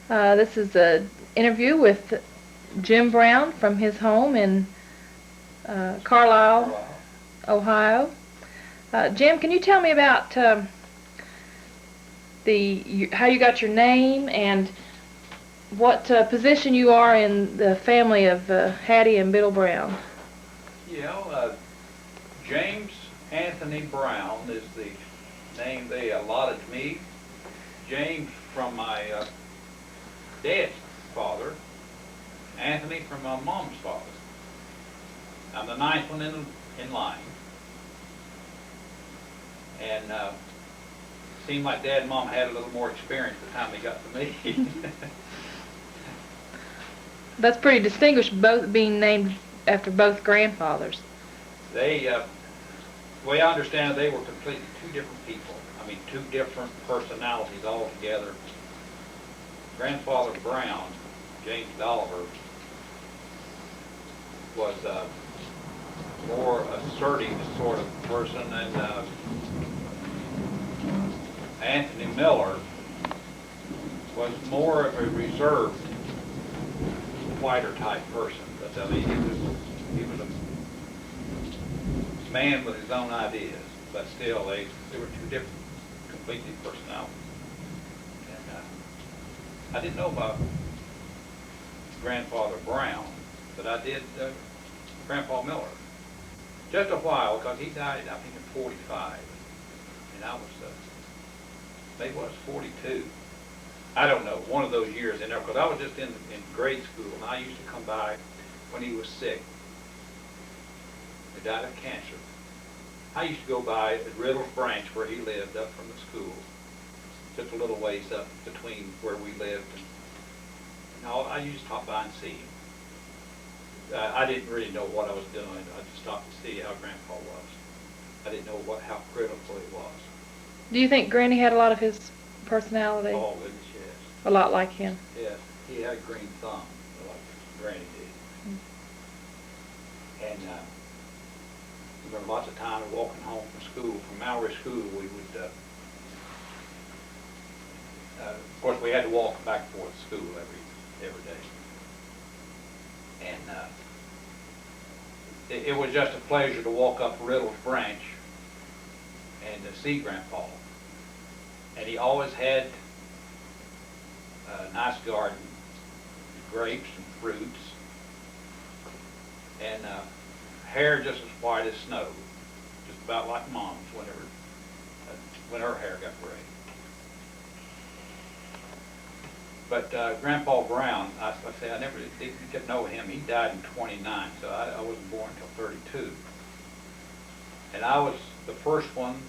This is an interview with Jim Brown from his home in Carlisle, Carlisle. Ohio. Jim, can you tell me about how you got your name and what position you are in the family of Hattie and Biddle Brown? James Anthony Brown is the name they allotted to me. James from my dad's father, Anthony from my mom's father. I'm the ninth one in line. And seemed like Dad and Mom had a little more experience by the time they got to me. That's pretty distinguished, both being named after both grandfathers. They, the way I understand it, they were completely two different people. I mean, two different personalities altogether. Grandfather Brown, James Dolliver, was a more assertive sort of person, and Anthony Miller was more of a reserved, quieter type person. But I mean, he was a man with his own ideas. But still, they were two different, completely personalities. And I didn't know about Grandfather Brown, but I did Grandpa Miller. Just a while, because he died, I think, in 45, and I was, maybe was 42. I don't know, one of those years in there, because I was just in grade school, and I used to come by when he was sick. He died of cancer. I used to go by at Riddle's Branch, where he lived, up from the school, just a little ways up between where we lived. And I used to stop by and see him. I didn't really know what I was doing. I just stopped to see how Grandpa was. I didn't know how critical he was. Do you think Granny had a lot of his personality? Oh, goodness, yes. A lot like him? Yes, he had a green thumb, like Granny did. And there were lots of times walking home from school, from Mallory School, we would, of course, we had to walk back and forth to school every day. And it was just a pleasure to walk up Riddle's Branch and to see Grandpa. And he always had a nice garden, grapes and fruits, and hair just as white as snow, just about like Mom's when her hair got gray. But Grandpa Brown, I say I never did get to know him. He died in 29, so I wasn't born until 32. And I was the first one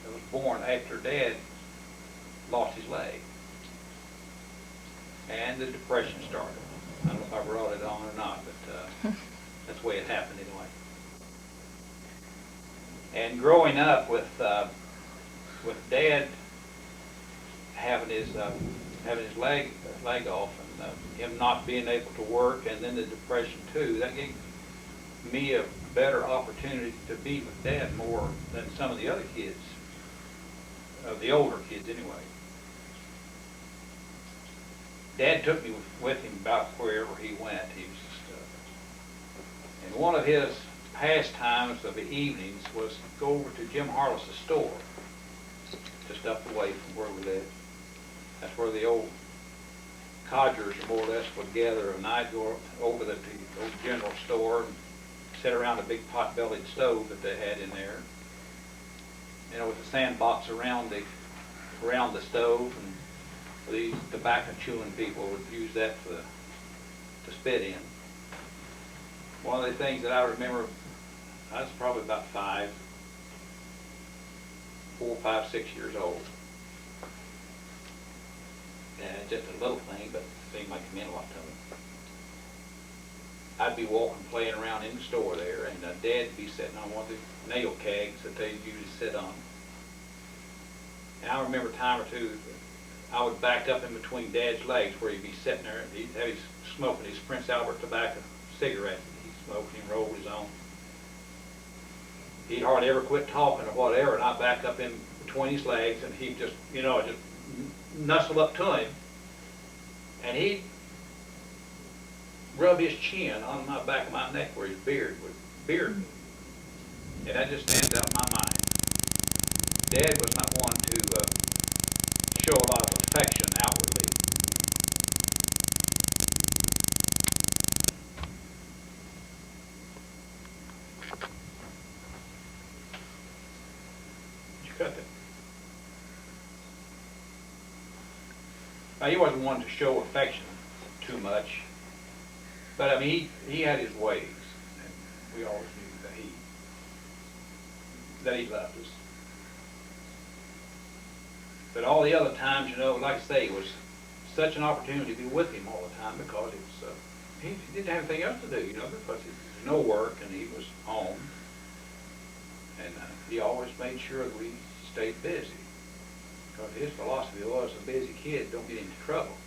that was born after Dad lost his leg. And the Depression started. I don't know if I brought it on or not, but that's the way it happened anyway. And growing up with Dad having his leg off, and him not being able to work, and then the Depression too, that gave me a better opportunity to be with Dad more than some of the other kids, the older kids anyway. Dad took me with him about wherever he went. He was just, and one of his pastimes of the evenings was to go over to Jim Harless's store, just up the way from where we lived. That's where the old codgers more or less would gather, and I'd go over to the old general store and sit around a big pot-bellied stove that they had in there. You know, with the sandbox around the stove, and these tobacco chewing people would use that to spit in. One of the things that I remember, I was probably about 4, 5, 6 years old. And just a little thing, but it seemed like it meant a lot to me. I'd be walking, playing around in the store there, and Dad'd be sitting on one of the nail kegs that they usually sit on. And I remember a time or two, I would back up in between Dad's legs where he'd be sitting there, and he'd have his smoking his Prince Albert tobacco cigarette. He'd smoke and roll his own. He'd hardly ever quit talking or whatever, and I'd back up in between his legs, and he'd just, just nuzzle up to him And he'd rub his chin on my back of my neck where his beard would beard me. And that just stands out in my mind. Dad was not one to show a lot of affection outwardly. Did you cut that? Now, he wasn't one to show affection too much, but I mean, he had his ways, and we always knew that he loved us. But all the other times, you know, like I say, it was such an opportunity to be with him all the time because it was, he didn't have anything else to do, you know, because there was no work and he was home. And he always made sure that we stayed busy. Because his philosophy was, a busy kid don't get into trouble.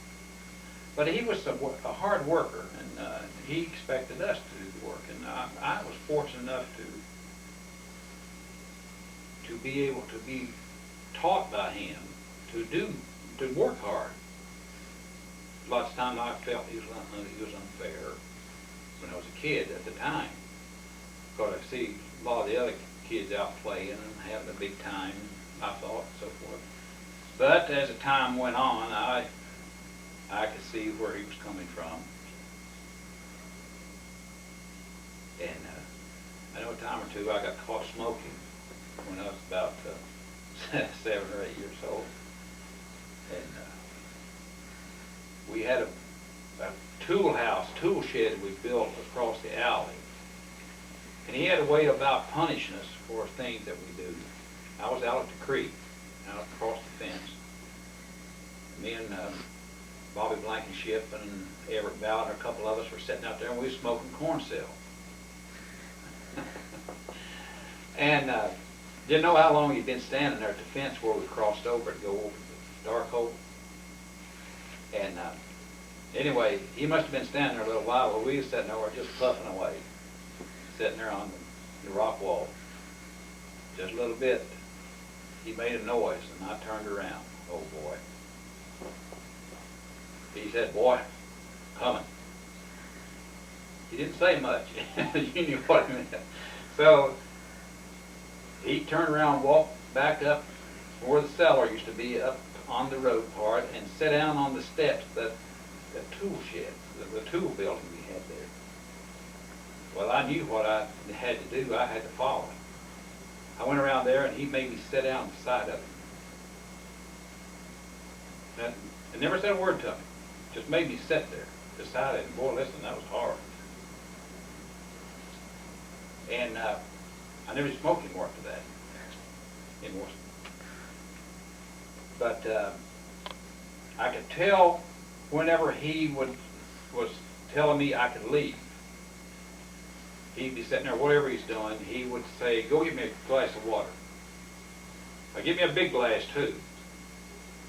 But he was a hard worker, and he expected us to do the work. And I was fortunate enough to be able to be taught by him to work hard. Lots of times I felt he was unfair when I was a kid at the time. Because I see a lot of the other kids out playing and having a big time, I thought, and so forth. But as the time went on, I could see where he was coming from. And I know a time or two I got caught smoking when I was about 7 or 8 years old. And we had a tool shed we built across the alley. And he had a way about punishing us for things that we do. I was out at the creek, out across the fence. Me and Bobby Blankenship and Everett Ballard and a couple of us were sitting out there and we were smoking corn silk. And didn't know how long he'd been standing there at the fence where we crossed over to go over the dark hole. And anyway, he must have been standing there a little while, but we were sitting there, we were just puffing away, sitting there on the rock wall. Just a little bit, he made a noise, and I turned around. Oh boy. He said, "Boy, coming." He didn't say much. You knew what he meant. So he turned around and walked back up where the cellar used to be, up on the road part, and sat down on the steps that the tool shed, the tool building we had there. Well, I knew what I had to do. I had to follow him. I went around there, and he made me sit down beside of him. And never said a word to me. Just made me sit there beside him. Boy, listen, that was hard. And I never smoked anymore after that. Anymore. But I could tell whenever he was telling me I could leave. He'd be sitting there, whatever he's doing, he would say, "Go get me a glass of water." Give me a big glass too.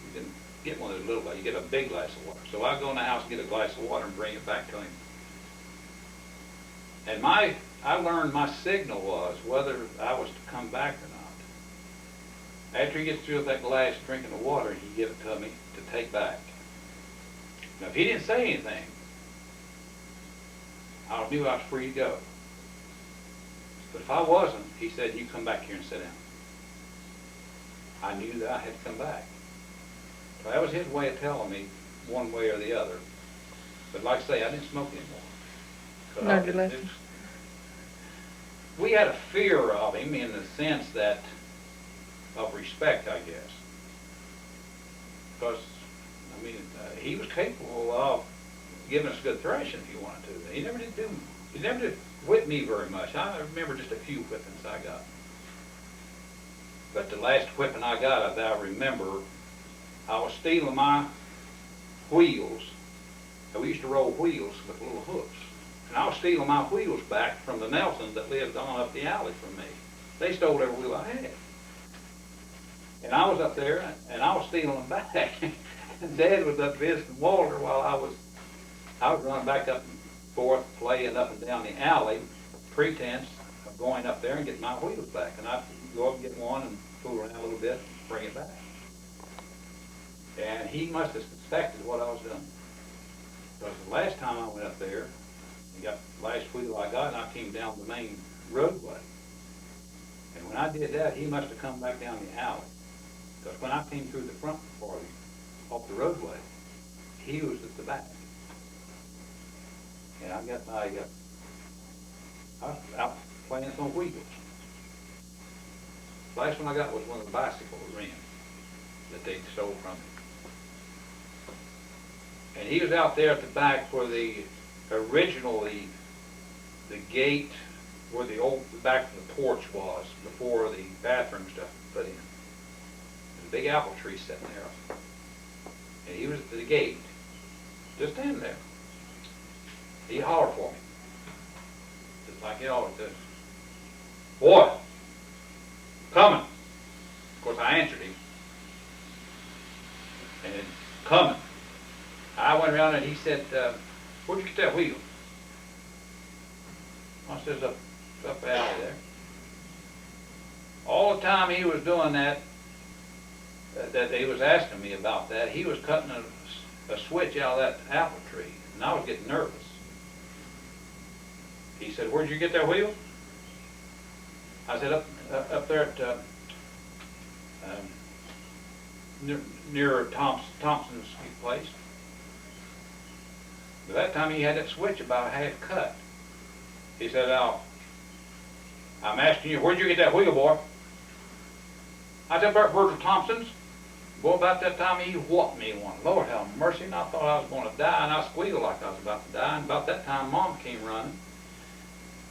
You didn't get one of those little glass, you get a big glass of water. So I'd go in the house and get a glass of water and bring it back to him. And I learned my signal was whether I was to come back or not. After he gets through with that glass drinking the water, he'd give it to me to take back. Now if he didn't say anything, I knew I was free to go. But if I wasn't, he said, "You come back here and sit down." I knew that I had to come back. So that was his way of telling me one way or the other. But like I say, I didn't smoke anymore. Learned your lesson. We had a fear of him in the sense that, of respect, I guess. Because, I mean, he was capable of giving us a good thrashing if he wanted to. He never did whip me very much. I remember just a few whippings I got. But the last whipping I got, I remember, I was stealing my wheels. We used to roll wheels with little hooks. And I was stealing my wheels back from the Nelsons that lived on up the alley from me. They stole every wheel I had. And I was up there, and I was stealing them back. And Dad was up visiting Walter while I was running back up and forth, playing up and down the alley, pretense of going up there and getting my wheels back. And I'd go up and get one and fool around a little bit and bring it back. And he must have suspected what I was doing. Because the last time I went up there, and got the last wheel I got, and I came down the main roadway. And when I did that, he must have come back down the alley. Because when I came through the front part off the roadway, he was at the back. And I was out playing on wheels. The last one I got was one of the bicycle rims that they stole from me. And he was out there at the back where originally the gate where the back of the porch was before the bathroom stuff was put in. There's a big apple tree sitting there. And he was at the gate, just standing there. He hollered for me. Just like he always does. Boy, coming. Of course, I answered him. And then, coming. I went around and he said, where'd you get that wheel? I says, up the alley there. All the time he was doing that he was asking me about that, he was cutting a switch out of that apple tree, and I was getting nervous. He said, where'd you get that wheel? I said, up there at near Thompson's place. But that time he had that switch about half cut. He said, now, I'm asking you, where'd you get that wheel, boy? I said, Virgil Thompson's. Boy, about that time he whopped me one. Lord have mercy, and I thought I was going to die, and I squealed like I was about to die. And about that time, Mom came running.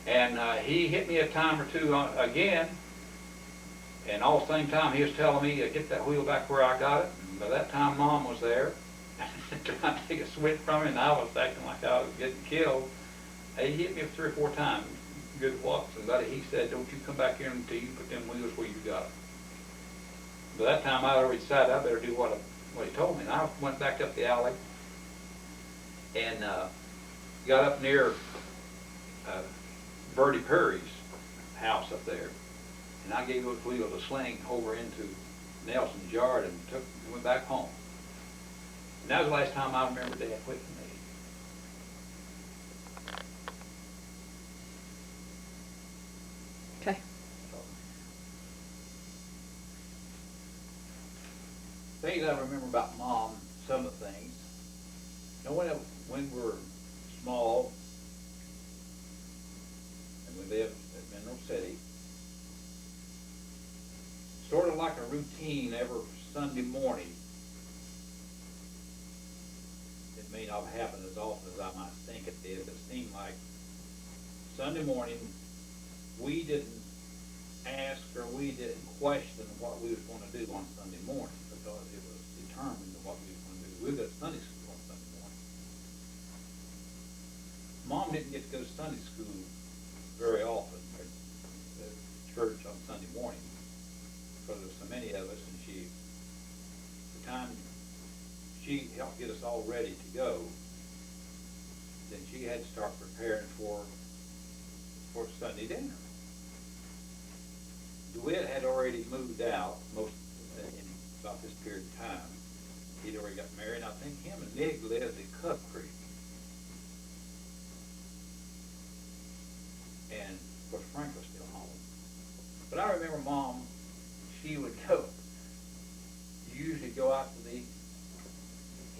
And he hit me a time or two again. And all the same time, he was telling me, get that wheel back where I got it. And by that time, Mom was there, trying to take a switch from me, and I was acting like I was getting killed. He hit me 3 or 4 times. Good whoops. And buddy, he said, don't you come back here until you put them wheels where you got them. By that time, I already decided I better do what he told me. And I went back up the alley and got up near Bertie Perry's house up there. And I gave those wheels a sling over into Nelson's yard and went back home. And that was the last time I remember Dad whipping me. Okay. Things I remember about Mom, some of the things. You know, when we were small and we lived at Mineral City, sort of like a routine every Sunday morning. It may not happen as often as I might think it did, but it seemed like Sunday morning we didn't ask or we didn't question what we was going to do on Sunday morning because it was determined what we was going to do. We would go to Sunday school on Sunday morning. Mom didn't get to go to Sunday school very often at the church on Sunday morning because there's so many of us, and the time she helped get us all ready to go, then she had to start preparing for Sunday dinner. DeWitt had already moved out in about this period of time. He'd already got married, and I think him and Nig lived at Cub Creek. And of course Frank was still home. But I remember Mom, she would usually go out to the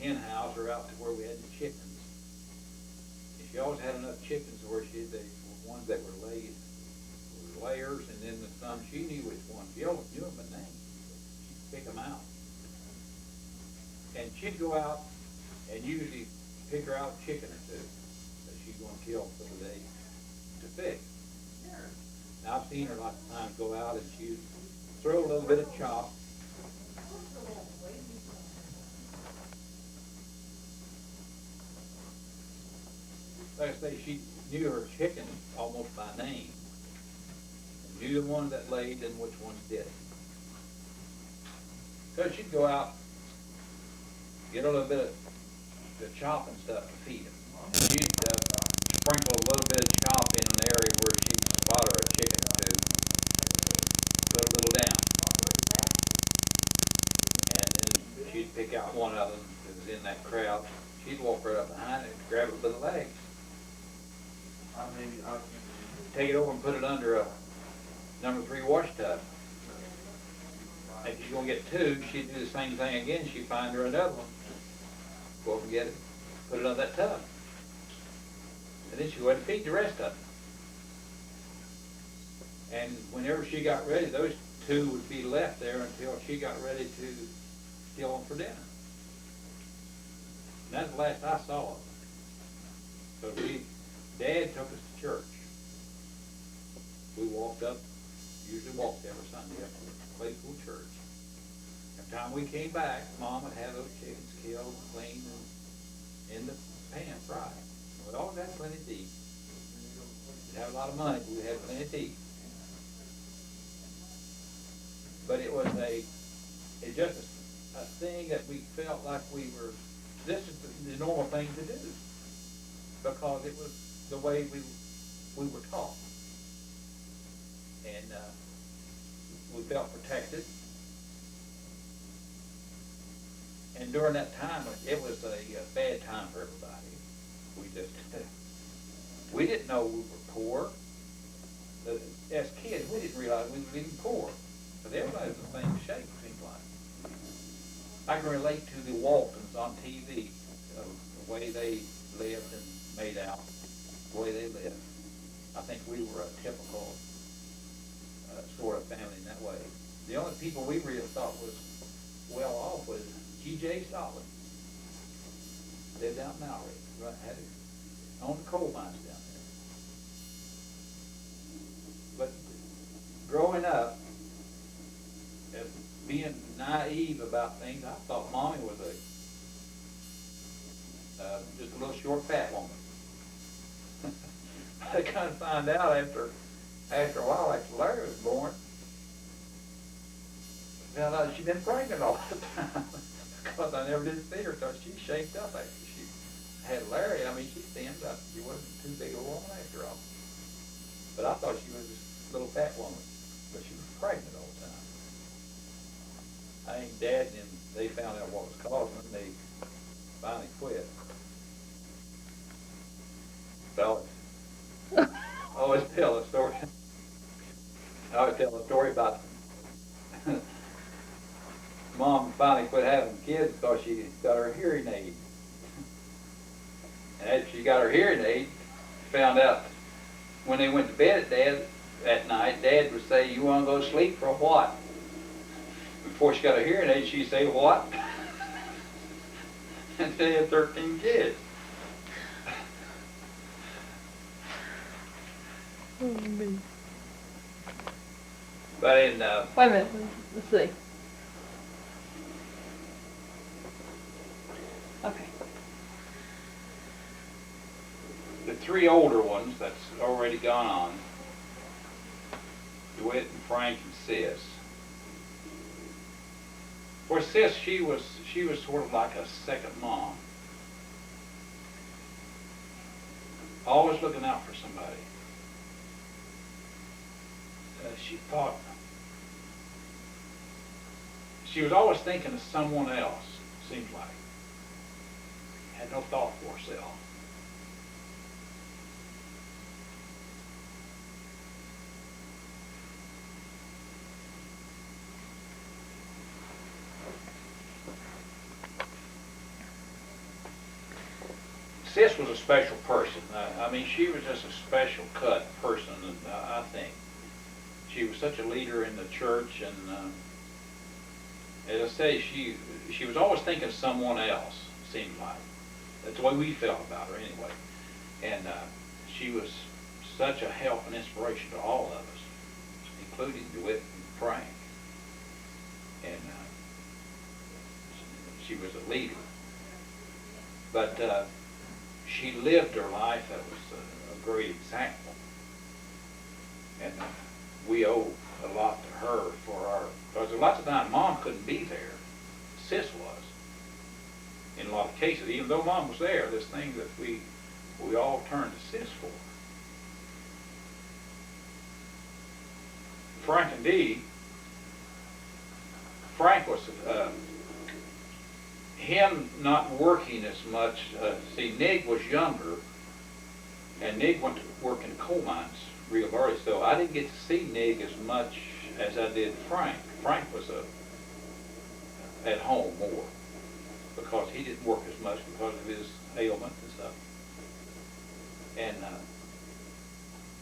hen house or out to where we had the chickens. And she always had enough chickens where the ones that were laid were layers, and then some she knew which ones. She always knew them by name. She'd pick them out. And she'd go out and usually pick her out a chicken or two that she's going to kill for the day to fix. Now I've seen her lots of times go out and she'd throw a little bit of chop. Like I say, she knew her chicken almost by name. And knew the ones that laid and which ones didn't. So she'd go out, get a little bit of the chop and stuff to feed them. And she'd sprinkle a little bit of chop in an area where she'd spot her a chicken or two, put a little down. And then she'd pick out one of them that was in that crowd she'd walk right up behind it and grab it by the legs. Take it over and put it under a number 3 wash tub. If she's gonna get 2, she'd do the same thing again. She'd find her another one, go over and get it, put it under that tub. And then she wouldn't feed the rest of them. And whenever she got ready, those 2 would be left there until she got ready to steal them for dinner. And that's the last I saw of them. So Dad took us to church. We walked up, usually walked every Sunday up to Claypool Church. Every time we came back, Mom would have those chickens killed, cleaned, and in the pan fried. We always had plenty to eat. We didn't have a lot of money, but we had plenty to eat. But it was it's just a thing that we felt like this is the normal thing to do, because it was the way we were taught. And we felt protected. And during that time, it was a bad time for everybody. We didn't know we were poor. As kids, we didn't realize we were even poor. But everybody was the same shape, it seemed like. I can relate to the Waltons on TV, the way they lived and made out, the way they lived. I think we were a typical sort of family in that way. The only people we really thought was well off was G.J. Solid. Lived out in Mallory, right, had it owned the coal mines down there. But growing up, as being naive about things, I thought Mommy was just a little short, fat woman. I kind of find out after a while, after Larry was born, I found out she'd been pregnant all the time. Because I never did see her till she shaped up after she had Larry. I mean, she thinned up. She wasn't too big a woman after all. But I thought she was just a little fat woman. But she was pregnant all the time. I think Dad and them, they found out what was causing it, and they finally quit. So I always tell a story. I always tell a story about Mom finally quit having kids because she got her hearing aid. And after she got her hearing aid, found out when they went to bed at night, Dad would say, "You want to go to sleep for what?" Before she got her hearing aid, she'd say, "What?" And they had 13 kids. But in Wait a minute. Let's see. Okay. the 3 older ones that's already gone on, DeWitt and Frank and Sis. For Sis, she was sort of like a second mom. Always looking out for somebody. She was always thinking of someone else, seems like. Had no thought for herself. Sis was a special person. I mean, she was just a special cut person, and I think. She was such a leader in the church, and as I say, she was always thinking of someone else, it seemed like. That's the way we felt about her anyway. And she was such a help and inspiration to all of us, including DeWitt and Frank. And she was a leader. But she lived her life that was a great example. And we owe a lot to her for our, because lots of times Mom couldn't be there. Sis was. In a lot of cases, even though Mom was there, this thing that we all turned to Sis for. Frank and Dee, Frank was, him not working as much, see, Nig was younger, and Nig went to work in coal mines real early, so I didn't get to see Nig as much as I did Frank. Frank was at home more, because he didn't work as much because of his ailment and stuff. And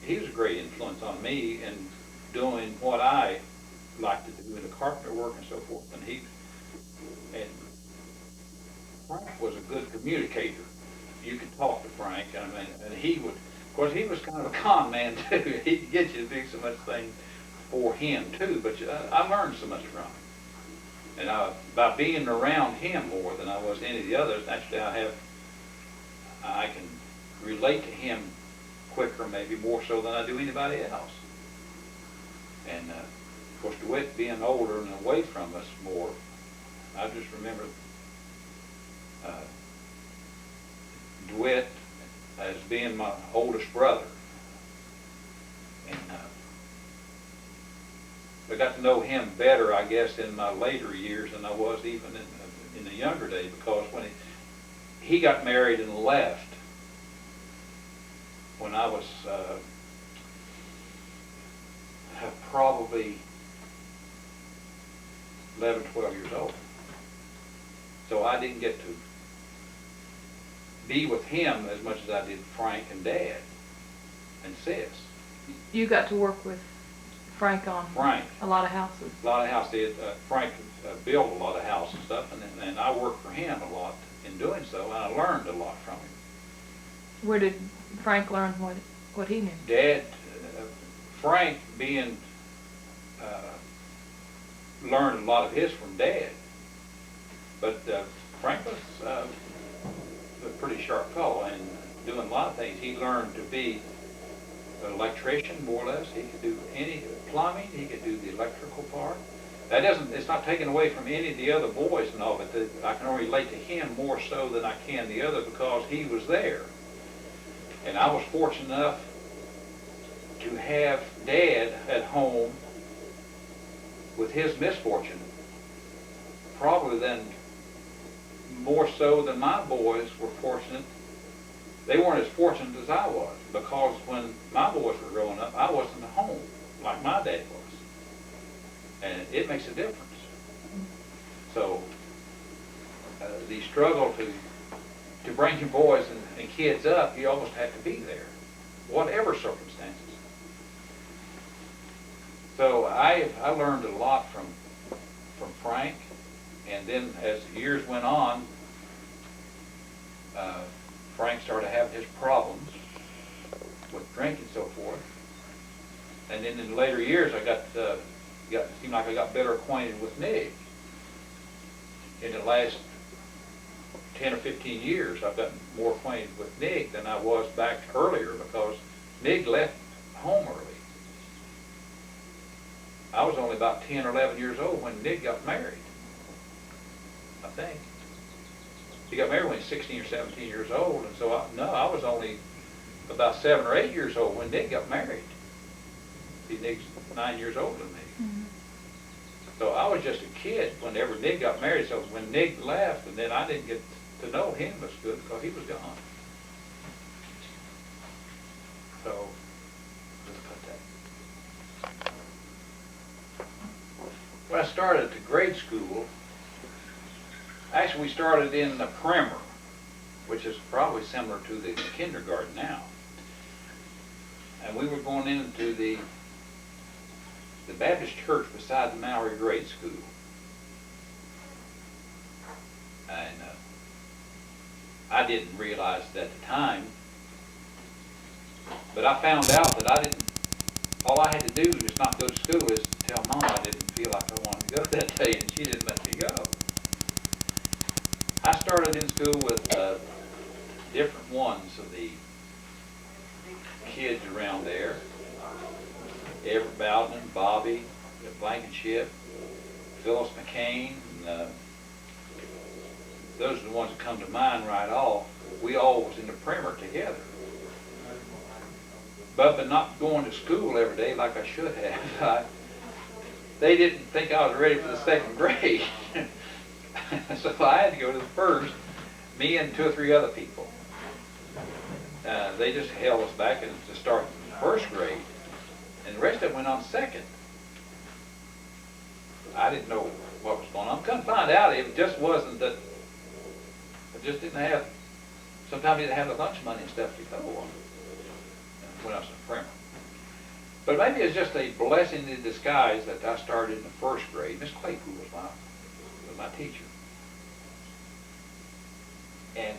he was a great influence on me in doing what I like to do in the carpenter work and so forth. And Frank was a good communicator. You could talk to Frank, and he would, of course, he was kind of a con man too. He'd get you to do so much things for him too, but I learned so much from him. And by being around him more than I was any of the others, actually I can relate to him quicker, maybe more so than I do anybody else. And of course, DeWitt being older and away from us more, I just remember DeWitt as being my oldest brother. And I got to know him better, I guess, in my later years than I was even in the younger days, because when he got married and left when I was probably 11, 12 years old. So I didn't get to be with him as much as I did Frank and Dad and Sis. You got to work with Frank on a lot of houses. A lot of houses. Frank built a lot of houses and stuff, and I worked for him a lot in doing so, and I learned a lot from him. Where did Frank learn what he knew? Dad, Frank being, learned a lot of his from Dad. But Frank was a pretty sharp fellow and doing a lot of things. He learned to be an electrician, more or less. He could do any plumbing. He could do the electrical part. That doesn't, it's not taken away from any of the other boys and all, but I can relate to him more so than I can the other because he was there. And I was fortunate enough to have Dad at home with his misfortune, probably then more so than my boys were fortunate. They weren't as fortunate as I was, because when my boys were growing up, I wasn't at home like my dad was. And it makes a difference. So the struggle to bring your boys and kids up, you almost have to be there, whatever circumstances. So I learned a lot from Frank, and then as the years went on, Frank started having his problems with drink and so forth. And then in the later years, it seemed like I got better acquainted with Nig. In the last 10 or 15 years, I've gotten more acquainted with Nig than I was back earlier, because Nig left home early. I was only about 10 or 11 years old when Nig got married, I think. He got married when he was 16 or 17 years old, and so I was only about 7 or 8 years old when Nig got married. See, Nig's 9 years older than me. Mm-hmm. So I was just a kid whenever Nig got married, so when Nig left, and then I didn't get to know him as good because he was gone. So, let's cut that. When I started to grade school, actually we started in the primer, which is probably similar to the kindergarten now. And we were going into the Baptist church beside the Mallory grade school. And I didn't realize it at the time, but I found out that all I had to do was not go to school is tell Mom I didn't feel like I wanted to go that day, and she didn't let me go. I started in school with different ones of the kids around there. Everett Bowden, Bobby, Blankenship, Phyllis McCain, and those are the ones that come to mind right off. We all was in the primer together. But not going to school every day like I should have. They didn't think I was ready for the second grade. So I had to go to the first, me and 2 or 3 other people. They just held us back and to start first grade, and the rest of them went on second. I didn't know what was going on. Couldn't find out. It just wasn't that. I just didn't have. Sometimes I didn't have the lunch money and stuff to go on when I was a primer. But maybe it's just a blessing in disguise that I started in the first grade. Miss Claypool was my teacher, and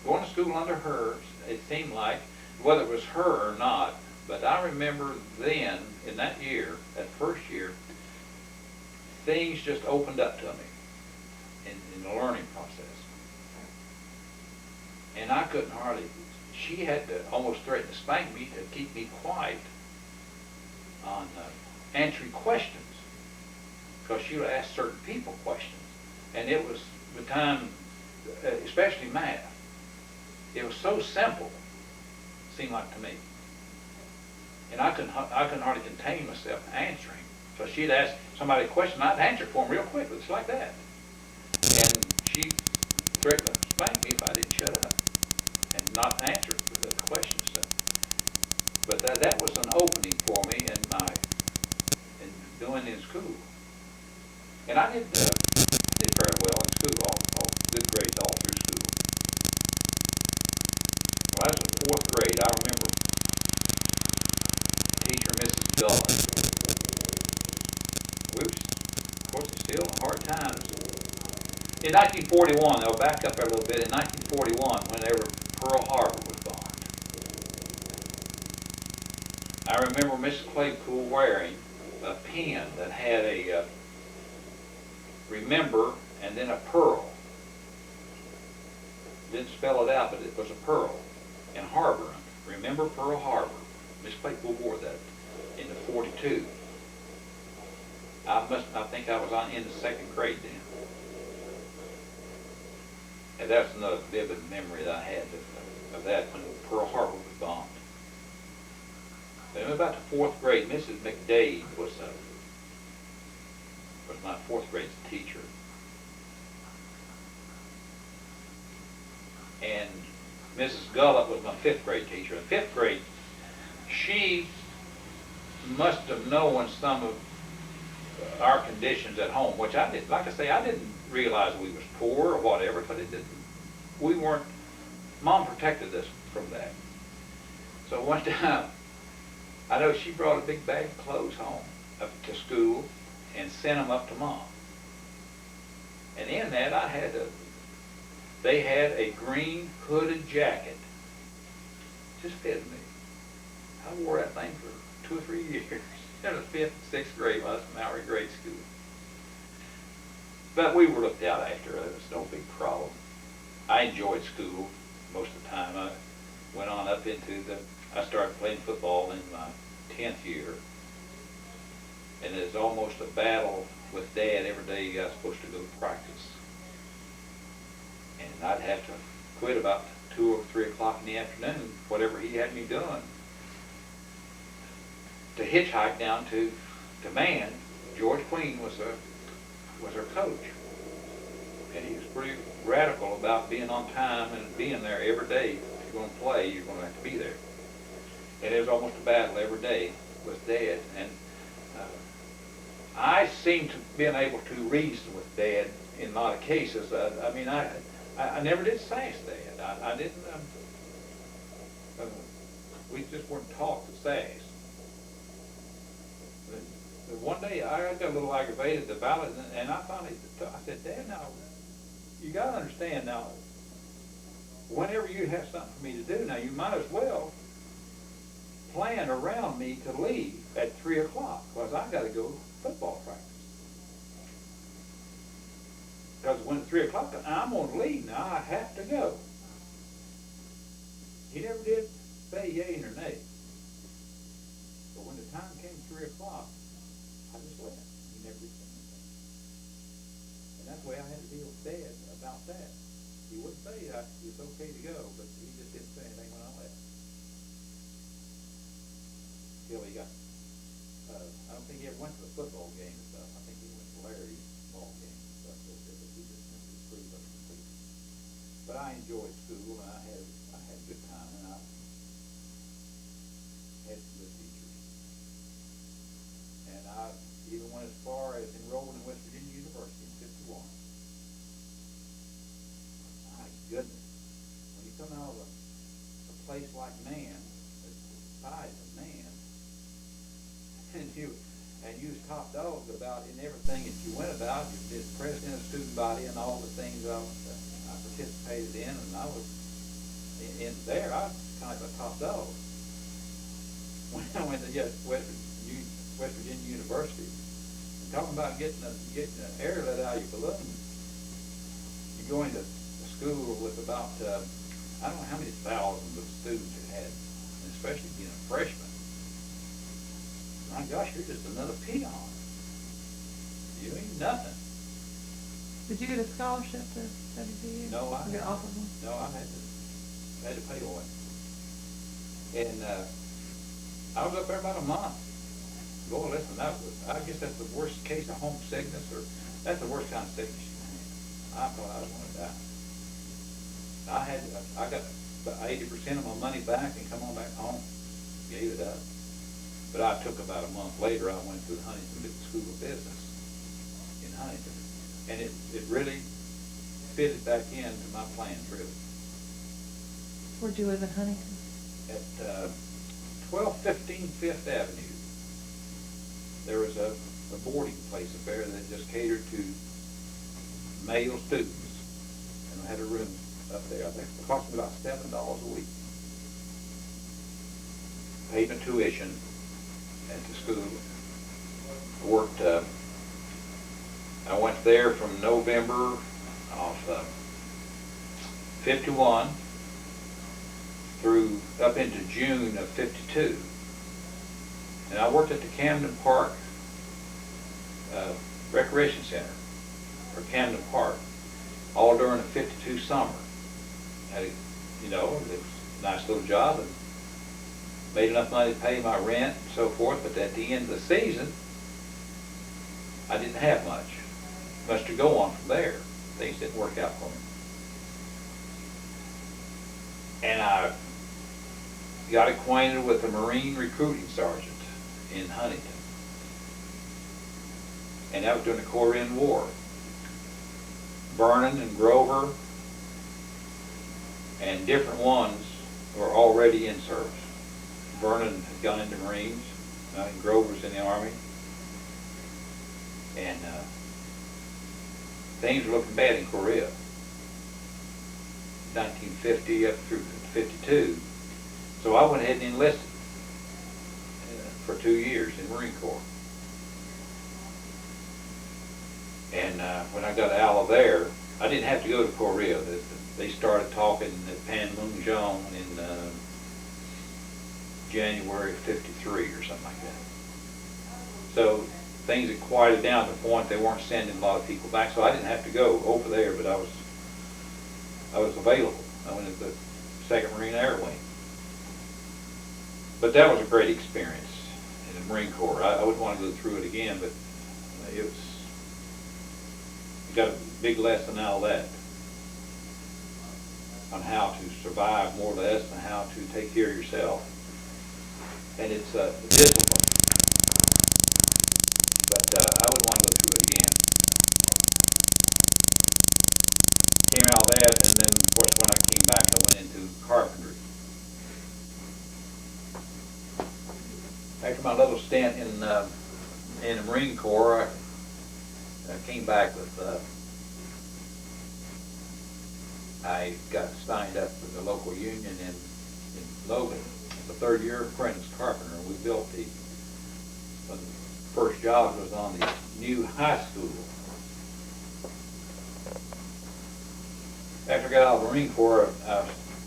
going to school under her, it seemed like, whether it was her or not, but I remember then, in that year, that first year, things just opened up to me in the learning process. And I couldn't hardly, she had to almost threaten to spank me to keep me quiet on answering questions, because she would ask certain people questions. And it was the time, especially math, it was so simple, seemed like to me. And I couldn't hardly contain myself answering. So she'd ask somebody a question, I'd answer for them real quick, just like that. And she threatened to spank me if I didn't shut up and not answer the question stuff. But that was an opening for me in doing in school. And I did very well in school, all good grades all through school. When I was in 4th grade, I remember teacher Mrs. Dulles. We were, of course, still in hard times. In 1941, they'll back up there a little bit. In 1941, whenever Pearl Harbor was bombed, I remember Mrs. Claypool wearing a pin that had a remember and then a pearl. Didn't spell it out, but it was a pearl. And Harbor, remember Pearl Harbor. Miss Claypool wore that in the 42. I think I was in the 2nd grade then. And that's another vivid memory that I had of that when Pearl Harbor was bombed. Then about the 4th grade, Mrs. McDade was my 4th grade teacher. And Mrs. Gullett was my 5th grade teacher. In 5th grade, she must have known some of our conditions at home, which I didn't. Like I say, I didn't realize we was poor or whatever, but it didn't. We weren't. Mom protected us from that. So one time, I know she brought a big bag of clothes home up to school and sent them up to Mom. And in that, they had a green hooded jacket. Just fitted me. I wore that thing for 2 or 3 years. In the 5th and 6th grade when I was in Mallory grade school. But we were looked out after. It was no big problem. I enjoyed school most of the time. I went on up I started playing football in my 10th year. And it was almost a battle with Dad every day I was supposed to go to practice. And I'd have to quit about 2 or 3 o'clock in the afternoon, whatever he had me doing, to hitchhike down to Man. George Queen was our coach. And he was pretty radical about being on time and being there every day. If you're going to play, you're going to have to be there. And it was almost a battle every day with Dad. And I seemed to being able to reason with Dad in a lot of cases. I never did sass Dad. I didn't. We just weren't taught to sass. But one day I got a little aggravated about it, and I said, Dad, now you got to understand now. Whenever you have something for me to do, now you might as well plan around me to leave at 3 o'clock, because I got to go football practice. Because when it's 3 o'clock, I'm going to leave now. I have to go. He never did say yay or nay. But when the time came 3 o'clock, I just left. He never did say anything. And that's the way I had to deal with Dad about that. He wouldn't say it's okay to go, but he just didn't say anything when I left. Till he got, I don't think he ever went to the football game and stuff. I think he went to Larry's ball game and stuff. enjoyed school, and I had a good time, and I had some good teachers. And I even went as far as enrolling in West Virginia University in '51. My goodness, when you come out of a place like Man, the size of Man, and you was top dog about in everything that you went about. You did president of the student body and all the things I participated in, and I was in there. I was kind of a top dog. When I went to West Virginia University, and talking about getting the air let out of your balloon, you go into a school with about I don't know how many thousands of students it had, and especially being a freshman. My gosh, you're just another peon. You ain't nothing. Did you get a scholarship to WVU? No, I You got offered one? No, I had to pay for it. And I was up there about a month. Boy, listen, I guess that's the worst case of homesickness, or that's the worst kind of sickness you can have. I thought I was going to die. I got about 80% of my money back and come on back home. Gave it up. But I took about a month later, I went to the Huntington School of Business in Huntington. And it really fitted back into my plans, really. Where'd you live in Huntington? At 1215 Fifth Avenue. There was a boarding place up there that just catered to male students. And I had a room up there. I think it cost me about $7 a week. Paid my tuition at the school. I worked, I went there from November of 51 through up into June of 52. And I worked at the Camden Park Recreation Center, or Camden Park, all during the 52 summer. Had a, it was a nice little job, and made enough money to pay my rent and so forth, but at the end of the season, I didn't have much to go on from there. Things didn't work out for me. And I got acquainted with a Marine recruiting sergeant in Huntington. And that was during the Korean War. Vernon and Grover and different ones were already in service. Vernon had gone into Marines, and Grover's in the Army. And things were looking bad in Korea. 1950 up through 52. So I went ahead and enlisted for 2 years in the Marine Corps. And when I got out of there, I didn't have to go to Korea. They started talking at Panmunjom in January of 53 or something like that. So things had quieted down to the point they weren't sending a lot of people back. So I didn't have to go over there, but I was available. I went into the 2nd Marine Air Wing. But that was a great experience in the Marine Corps. I wouldn't want to go through it again, but you got a big lesson out of that on how to survive, more or less, and how to take care of yourself. And it's discipline. But I wouldn't want to go through it again. Came out of that, and then, of course, when I came back, I went into carpentry. After my little stint in the Marine Corps, I came back with, I got signed up with the local union in Logan, the 3rd year apprentice carpenter. We built the first job was on the new high school. After I got out of the Marine Corps, I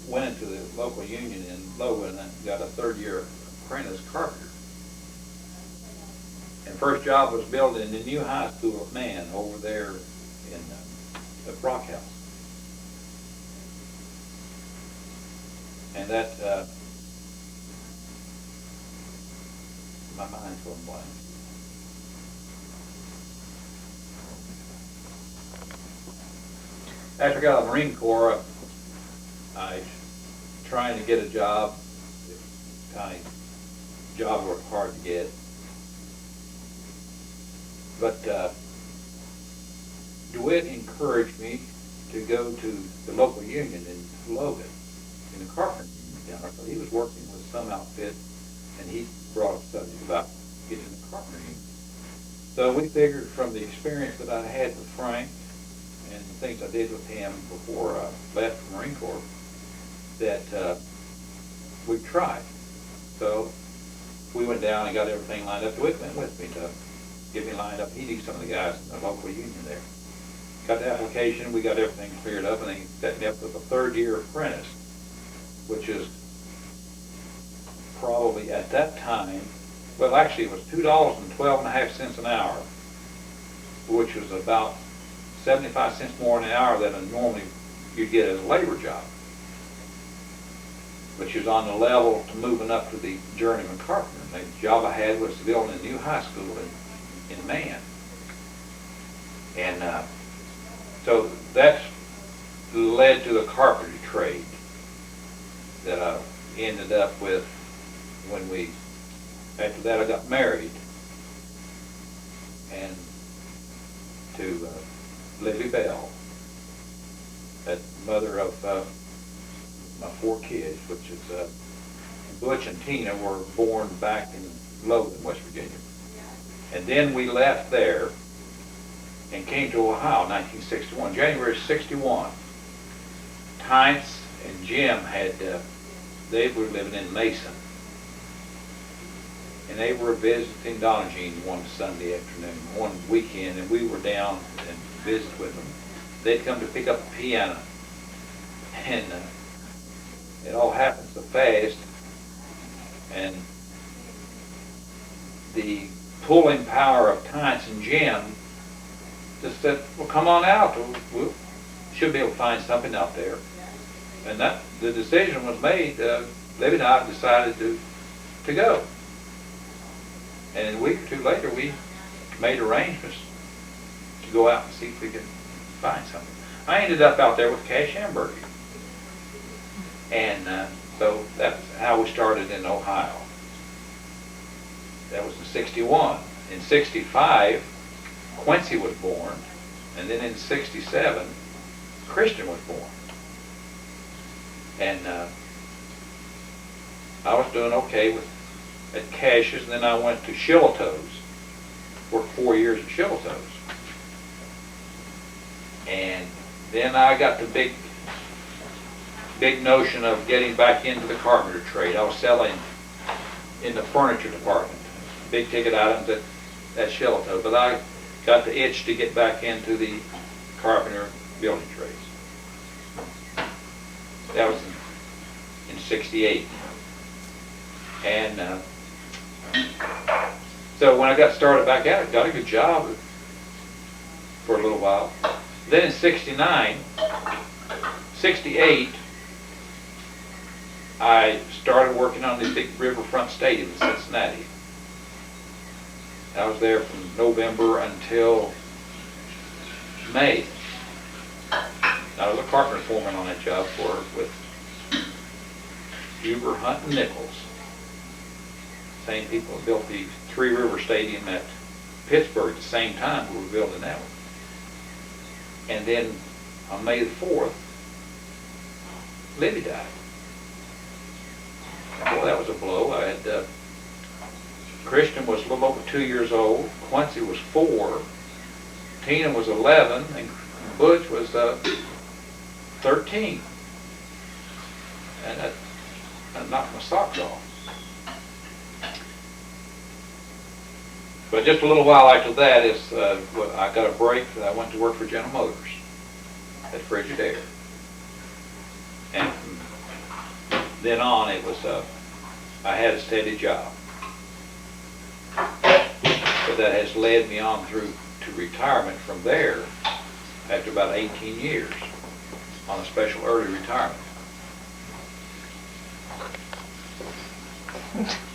went into the local union in Logan and got a 3rd year apprentice carpenter. And first job was building the new high school at Man over there in the Brock House. And that, my mind's going blank. After I got out of the Marine Corps, I trying to get a job, kind of job were hard to get. But DeWitt encouraged me to go to the local union in Logan, in the carpenter union down there. So he was working with some outfit, and he brought up a subject about getting in the carpenter union. So we figured from the experience that I had with Frank and the things I did with him before I left the Marine Corps, that we'd try. So we went down and got everything lined up. DeWitt went with me to get me lined up. He knew some of the guys in the local union there. Got the application, we got everything cleared up, and they set me up with a third-year apprentice, which is probably at that time, well, actually it was $2.12.5 an hour, which was about 75 cents more an hour than normally you'd get as a labor job, which is on the level to moving up to the journeyman carpenter. And the job I had was building a new high school in Man. And so that led to the carpentry trade that I ended up with when after that I got married, and to Libby Bell, that mother of my 4 kids, which is Butch and Tina were born back in Logan, West Virginia. And then we left there and came to Ohio in 1961, January 61. Tynce and Jim they were living in Mason. And they were visiting Donna Jean one Sunday afternoon, one weekend, and we were down and visited with them. They'd come to pick up a piano. And it all happened so fast. And the pulling power of Tynce and Jim just said, well, come on out. We should be able to find something out there. And the decision was made. Libby and I decided to go. And a week or two later, we made arrangements to go out and see if we could find something. I ended up out there with Cash Hamburger. And so that's how we started in Ohio. That was in 61. In 65, Quincy was born, and then in 67, Christian was born. And I was doing okay at Cash's, and then I went to Shillitoe's, worked 4 years at Shillitoe's. And then I got the big notion of getting back into the carpenter trade. I was selling in the furniture department, big ticket items at Shillitoe, but I got the itch to get back into the carpenter building trades. That was in 68. And so when I got started back at it, got a good job for a little while. Then in 68, I started working on the big riverfront stadium in Cincinnati. I was there from November until May. I was a carpenter foreman on that job with Huber, Hunt, and Nichols. Same people that built the Three River Stadium at Pittsburgh at the same time we were building that one. And then on May the 4th, Libby died. Boy, that was a blow. I had Christian was a little over 2 years old. Quincy was 4. Tina was 11, and Butch was 13. And that knocked my socks off. But just a little while after that I got a break. I went to work for General Motors at Frigidaire. And from then on, it was I had a steady job. But that has led me on through to retirement from there after about 18 years on a special early retirement.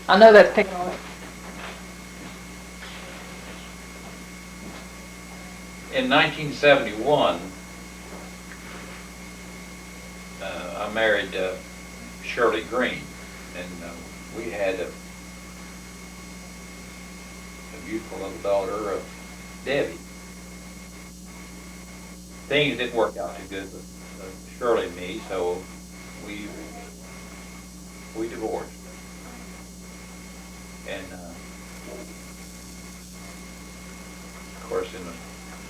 I know that's taken on. In 1971, I I married Shirley Green, and we had a beautiful little daughter, Debbie. Things didn't work out too good with Shirley and me, so we divorced. And of course, in the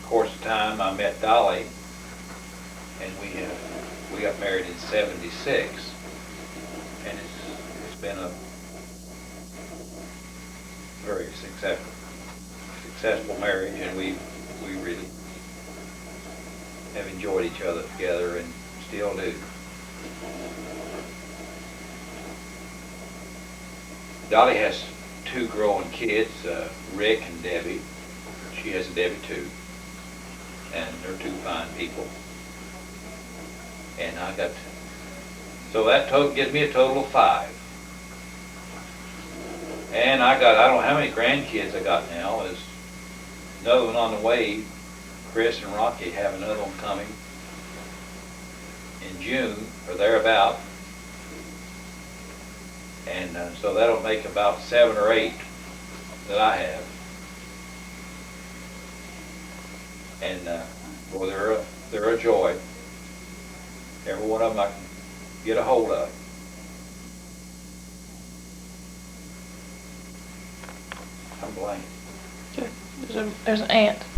course of time, I met Dolly, and we got married in '76, and it's been a very successful marriage, and we really have enjoyed each other together and still do. Dolly has two growing kids, Rick and Debbie. She has a Debbie too, and they're two fine people. And so that gives me a total of 5. And I don't know how many grandkids I got now. There's another one on the way. Chris and Rocky have another one coming in June or thereabout. And so that'll make about 7 or 8 that I have. And boy, they're a joy. Every one of them I can get a hold of. I'm blank. There's an ant.